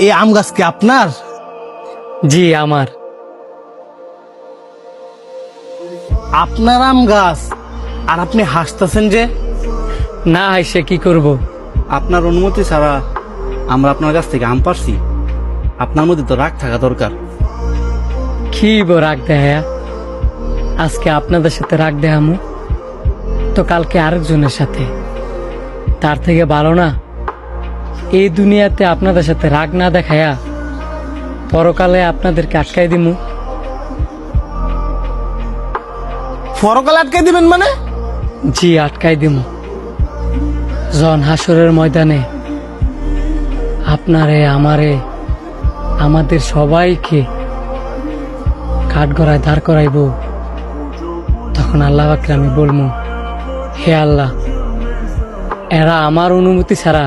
এই আম গাছ কি আপনার? জি আমার। আপনার আম গাছ, আর আপনি হাসতেছেন যে? না হাসে কি করব? আপনার অনুমতি ছাড়া আমরা আপনার কাছ থেকে আম পারছি। আপনার মধ্যে তো রাগ থাকা দরকার। কি গো রাগ দেখা? আজকে আপনাদের সাথে রাগ দেখামু তো কালকে আরেকজনের সাথে, তার থেকে ভালো না এই দুনিয়াতে আপনাদের সাথে রাগ না দেখায়া পরকালে আপনাদেরকে আটকাই দিমু। পরকাল আটকে দিবেন মানে? জি আটকাই দিমু। জন হাসরের ময়দানে আপনারে আমারে আমাদের সবাইকে কাঠগড়ায় দাঁড় করাইব, তখন আল্লাহ পাককে আমি বলবো, হে আল্লাহ, এরা আমার অনুমতি ছাড়া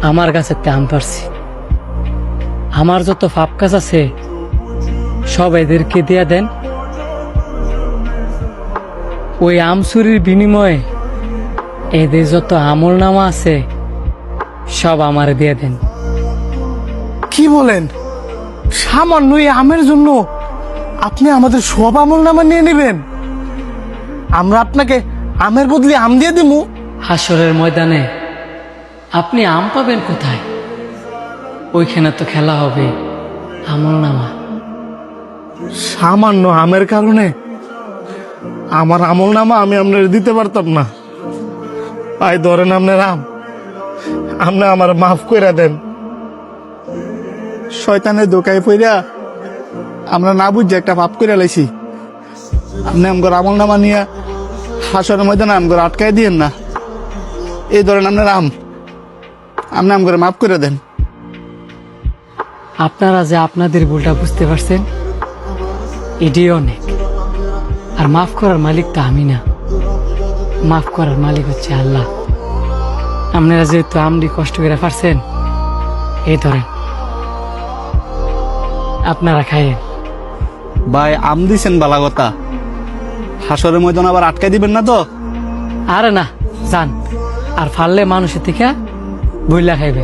আমার কাছে আম পারছি, আমার যত পাপ কাজ আছে সব এদেরকে দিয়ে দেন, ওই আম চুরির বিনিময়ে এদের যত আমল নামা আছে সব আমারে দিয়ে দেন। কি বলেন? সামান্য এই আমের জন্য আপনি আমাদের সব আমল নামা নিয়ে নেবেন? আমরা আপনাকে আমের বদলে আম দিয়ে দিমু? হাসরের ময়দানে আপনি আম পাবেন কোথায়? ওইখানে তো খেলা হবে আমল নামা। সামান্য আমের কারণে আমার আমল নামা আমি আপনার দিতে পারতাম না। ভাই ধরেন আপনার আম, আপনি আমার মাফ করে দেন। শয়তানের দোকায় পইরা আমরা না বুঝছি একটা পাপ করে লাইছি। আপনি আমগর আমল নামা নিয়ে হাসরের ময়দানে আমগর আটকায় দিয়েন না। এই ধরেন আপনার আম, আপনি আমগর মাফ করে দেন। আপনারা যে আপনাদের ভুলটা বুঝতে পারছেন এটাই অনেক। আর মাফ করার মালিক তো আমি না, মাফ করার মালিক হচ্ছে আল্লাহ। আপনারা যেহেতু আমদি কষ্ট করে পারছেন, এই ধরেন আপনারা খাইয়েন। ভাই আম দিছেন বালা কথা, হাসরের ময়দান আবার আটকাই দিবেন না তো? আরে না যান, আর ফাললে মানুষের থেকে বইলা খাইবে।